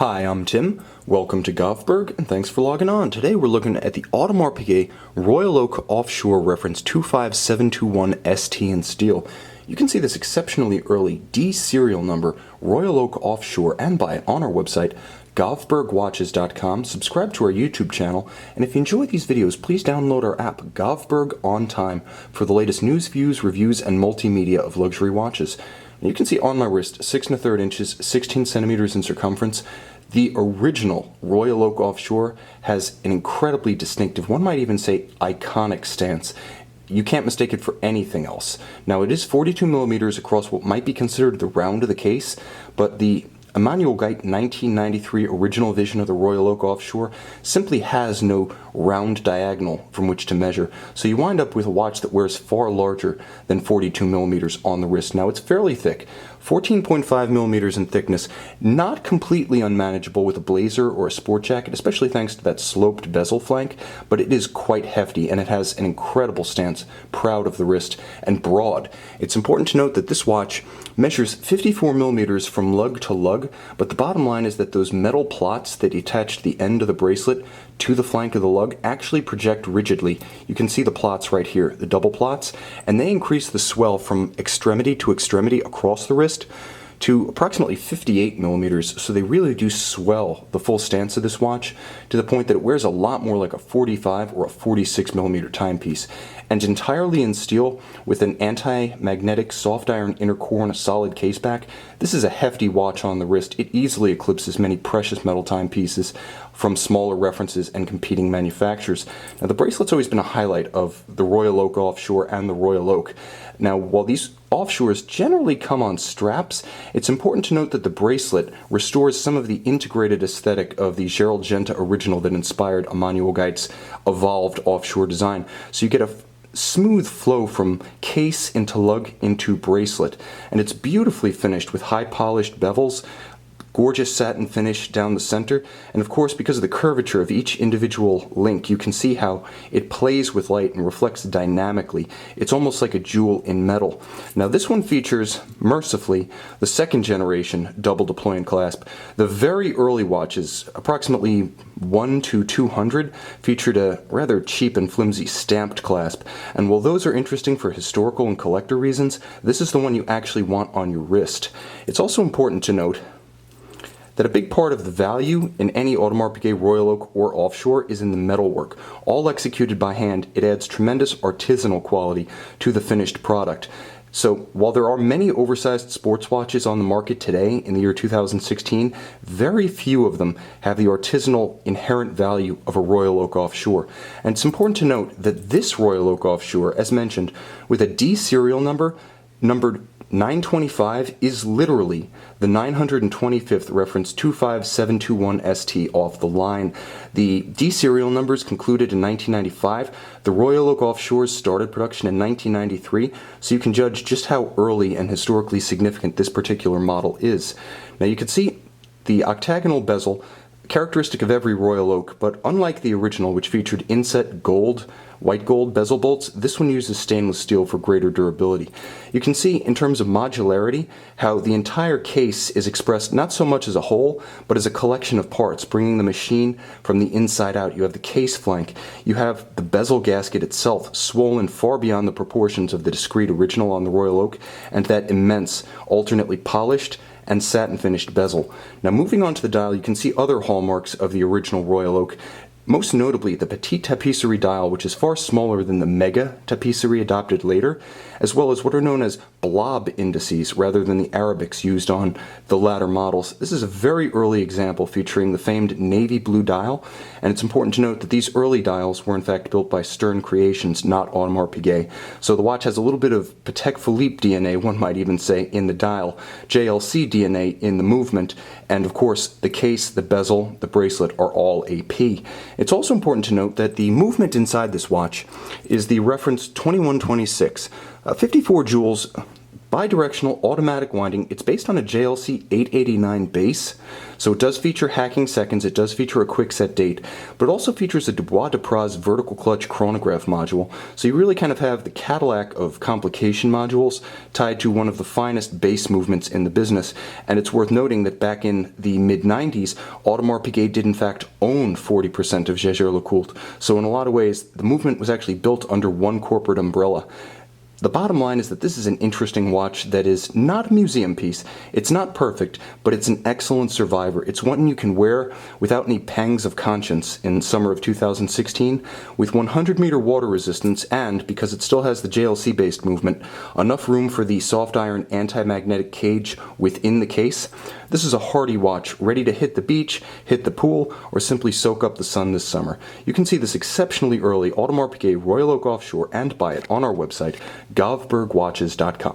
Hi, I'm Tim. Welcome to Govberg, and thanks for logging on. Today we're looking at the Audemars Piguet Royal Oak Offshore reference 25721ST in steel. You can see this exceptionally early D serial number, Royal Oak Offshore, and buy it on our website, govbergwatches.com. Subscribe to our YouTube channel, and if you enjoy these videos, please download our app, Govberg On Time, for the latest news, views, reviews, and multimedia of luxury watches. You can see on my wrist, 6 1/3 inches, 16 centimeters in circumference. The original Royal Oak Offshore has an incredibly distinctive, one might even say iconic stance. You can't mistake it for anything else. Now it is 42 millimeters across what might be considered the round of the case, but the Emmanuel Guyt 1993 original vision of the Royal Oak Offshore simply has no round diagonal from which to measure, so you wind up with a watch that wears far larger than 42 millimeters on the wrist. Now it's fairly thick, 14.5 millimeters in thickness, not completely unmanageable with a blazer or a sport jacket, especially thanks to that sloped bezel flank, but it is quite hefty and it has an incredible stance, proud of the wrist, and broad. It's important to note that this watch measures 54 millimeters from lug to lug, but the bottom line is that those metal plots that attach to the end of the bracelet to the flank of the lug actually project rigidly. You can see the plots right here, the double plots, and they increase the swell from extremity to extremity across the wrist to approximately 58 millimeters, so they really do swell the full stance of this watch to the point that it wears a lot more like a 45 or a 46 millimeter timepiece. And entirely in steel with an anti-magnetic soft iron inner core and a solid case back, this is a hefty watch on the wrist. It easily eclipses many precious metal timepieces from smaller references and competing manufacturers. Now the bracelet's always been a highlight of the Royal Oak Offshore and the Royal Oak. Now while these offshores generally come on straps, it's important to note that the bracelet restores some of the integrated aesthetic of the Gerald Genta original that inspired Emmanuel Guyt's evolved offshore design. So you get a smooth flow from case into lug into bracelet, and it's beautifully finished with high polished bevels, gorgeous satin finish down the center, and of course because of the curvature of each individual link, you can see how it plays with light and reflects dynamically. It's almost like a jewel in metal. Now this one features, mercifully, the second generation double deployant clasp. The very early watches, approximately 1 to 200, featured a rather cheap and flimsy stamped clasp, and while those are interesting for historical and collector reasons, this is the one you actually want on your wrist. It's also important to note that a big part of the value in any Audemars Piguet Royal Oak or Offshore is in the metalwork. All executed by hand, it adds tremendous artisanal quality to the finished product. So while there are many oversized sports watches on the market today in the year 2016, very few of them have the artisanal inherent value of a Royal Oak Offshore. And it's important to note that this Royal Oak Offshore, as mentioned, with a D serial number, numbered 925, is literally the 925th reference 25721ST off the line. The D serial numbers concluded in 1995. The Royal Oak Offshores started production in 1993, so you can judge just how early and historically significant this particular model is. Now you can see the octagonal bezel, characteristic of every Royal Oak, but unlike the original, which featured inset gold, white gold bezel bolts, this one uses stainless steel for greater durability. You can see in terms of modularity how the entire case is expressed not so much as a whole, but as a collection of parts, bringing the machine from the inside out. You have the case flank, you have the bezel gasket itself, swollen far beyond the proportions of the discrete original on the Royal Oak, and that immense, alternately polished and satin finished bezel. Now moving on to the dial, you can see other hallmarks of the original Royal Oak. Most notably, the Petite Tapisserie dial, which is far smaller than the Mega Tapisserie adopted later, as well as what are known as blob indices rather than the Arabics used on the latter models. This is a very early example featuring the famed navy blue dial, and it's important to note that these early dials were in fact built by Stern Creations, not Audemars Piguet. So the watch has a little bit of Patek Philippe DNA, one might even say, in the dial, JLC DNA in the movement, and of course the case, the bezel, the bracelet are all AP. It's also important to note that the movement inside this watch is the reference 2126. 54 jewels Bidirectional automatic winding. It's based on a JLC 889 base, so it does feature hacking seconds, it does feature a quick set date, but it also features a Dubois de Praz vertical clutch chronograph module, so you really kind of have the Cadillac of complication modules tied to one of the finest bass movements in the business. And it's worth noting that back in the mid-90s, Audemars Piguet did in fact own 40% of jaeger-lecoultre, so in a lot of ways the movement was actually built under one corporate umbrella. The bottom line is that this is an interesting watch that is not a museum piece. It's not perfect, but it's an excellent survivor. It's one you can wear without any pangs of conscience in summer of 2016, with 100-meter water resistance and, because it still has the JLC-based movement, enough room for the soft iron anti-magnetic cage within the case. This is a hardy watch, ready to hit the beach, hit the pool, or simply soak up the sun this summer. You can see this exceptionally early Audemars Piguet Royal Oak Offshore and buy it on our website, govbergwatches.com.